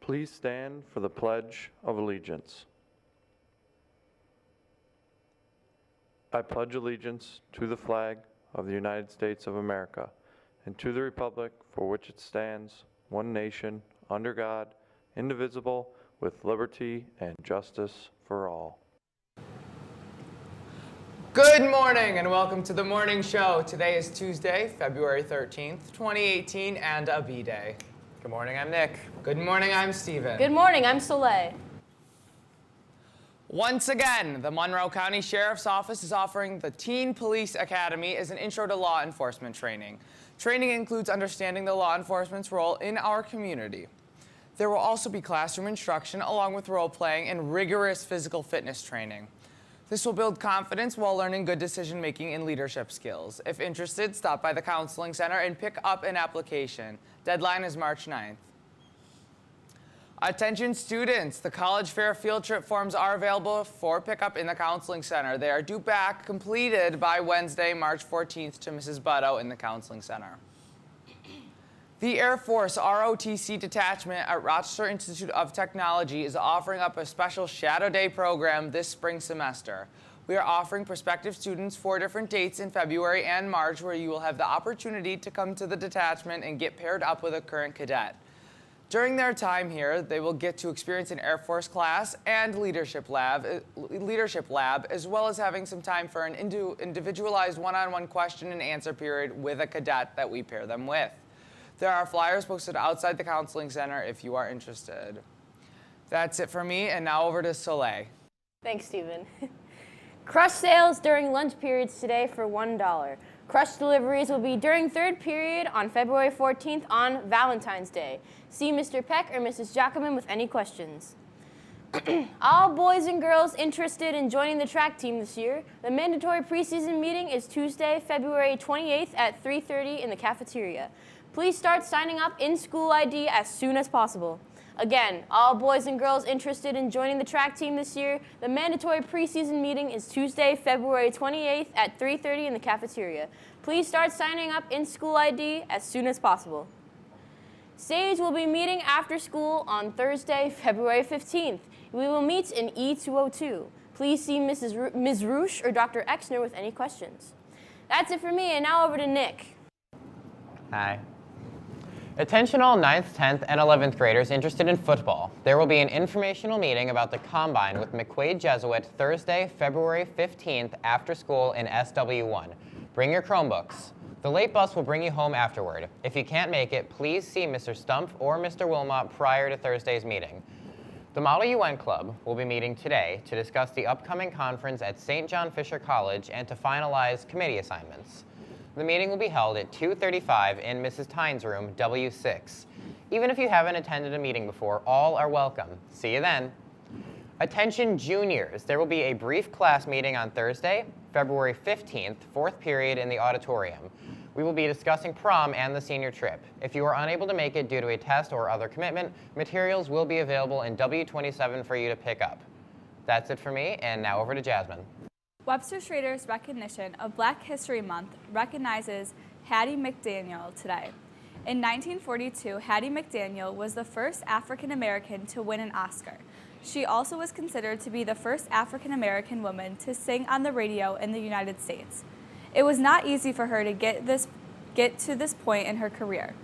Please stand for the Pledge of Allegiance. I pledge allegiance to the flag of the United States of America and to the republic for which it stands, one nation, under God, indivisible, with liberty and justice for all. Good morning and welcome to the morning show. Today is Tuesday, February 13th, 2018, and a B-Day. Good morning, I'm Nick. Good morning, I'm Steven. Good morning, I'm Salette. Once again, the Monroe County Sheriff's Office is offering the Teen Police Academy as an intro to law enforcement training. Training includes understanding the law enforcement's role in our community. There will also be classroom instruction along with role-playing and rigorous physical fitness training. This will build confidence while learning good decision-making and leadership skills. If interested, stop by the Counseling Center and pick up an application. Deadline is March 9th. Attention students, the College Fair field trip forms are available for pickup in the Counseling Center. They are due back completed by Wednesday, March 14th to Mrs. Butto in the Counseling Center. The Air Force ROTC detachment at Rochester Institute of Technology is offering up a special Shadow Day program this spring semester. We are offering prospective students 4 different dates in February and March where you will have the opportunity to come to the detachment and get paired up with a current cadet. During their time here, they will get to experience an Air Force class and leadership lab, as well as having some time for an individualized one-on-one question and answer period with a cadet that we pair them with. There are flyers posted outside the Counseling Center if you are interested. That's it for me, and now over to Soleil. Thanks, Steven. Crush sales during lunch periods today for $1. Crush deliveries will be during third period on February 14th on Valentine's Day. See Mr. Peck or Mrs. Jacobin with any questions. All boys and girls interested in joining the track team this year, the mandatory preseason meeting is Tuesday, February 28th at 3:30 in the cafeteria. Please start signing up in school ID as soon as possible. Again, all boys and girls interested in joining the track team this year, the mandatory preseason meeting is Tuesday, February 28th at 3:30 in the cafeteria. Please start signing up in school ID as soon as possible. Sage will be meeting after school on Thursday, February 15th. We will meet in E202. Please see Ms. Roosh or Dr. Exner with any questions. That's it for me, and now over to Nick. Hi. Attention all 9th, 10th, and 11th graders interested in football. There will be an informational meeting about the Combine with McQuaid Jesuit Thursday, February 15th after school in SW1. Bring your Chromebooks. The late bus will bring you home afterward. If you can't make it, please see Mr. Stump or Mr. Wilmot prior to Thursday's meeting. The Model UN Club will be meeting today to discuss the upcoming conference at St. John Fisher College and to finalize committee assignments. The meeting will be held at 2:35 in Mrs. Tynes' room, W6. Even if you haven't attended a meeting before, all are welcome. See you then. Attention juniors, there will be a brief class meeting on Thursday, February 15th, 4th period in the auditorium. We will be discussing prom and the senior trip. If you are unable to make it due to a test or other commitment, materials will be available in W27 for you to pick up. That's it for me, and now over to Jasmine. Webster Schrader's recognition of Black History Month recognizes Hattie McDaniel today. In 1942, Hattie McDaniel was the first African American to win an Oscar. She also was considered to be the first African American woman to sing on the radio in the United States. It was not easy for her to get to this point in her career.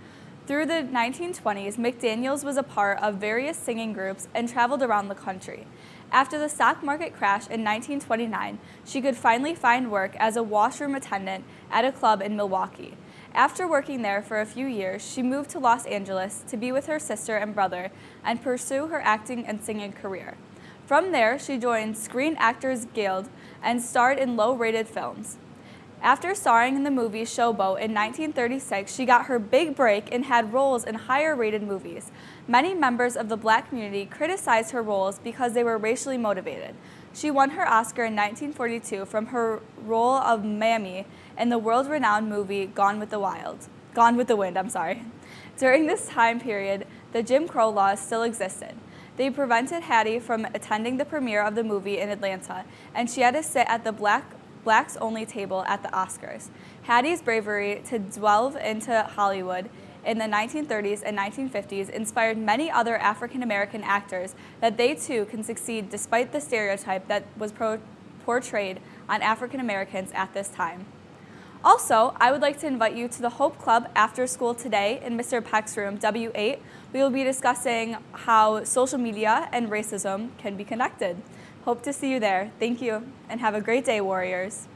Through the 1920s, McDaniels was a part of various singing groups and traveled around the country. After the stock market crash in 1929, she could finally find work as a washroom attendant at a club in Milwaukee. After working there for a few years, she moved to Los Angeles to be with her sister and brother and pursue her acting and singing career. From there, she joined Screen Actors Guild and starred in low-rated films. After starring in the movie Showboat in 1936, she got her big break and had roles in higher-rated movies. Many members of the Black community criticized her roles because they were racially motivated. She won her Oscar in 1942 from her role of Mammy in the world-renowned movie Gone with the Wind. During this time period, the Jim Crow laws still existed. They prevented Hattie from attending the premiere of the movie in Atlanta, and she had to sit at the blacks-only table at the Oscars. Hattie's bravery to delve into Hollywood in the 1930s and 1950s inspired many other African American actors that they too can succeed despite the stereotype that was portrayed on African Americans at this time. Also, I would like to invite you to the Hope Club after school today in Mr. Peck's room, W8. We will be discussing how social media and racism can be connected. Hope to see you there. Thank you, and have a great day, Warriors.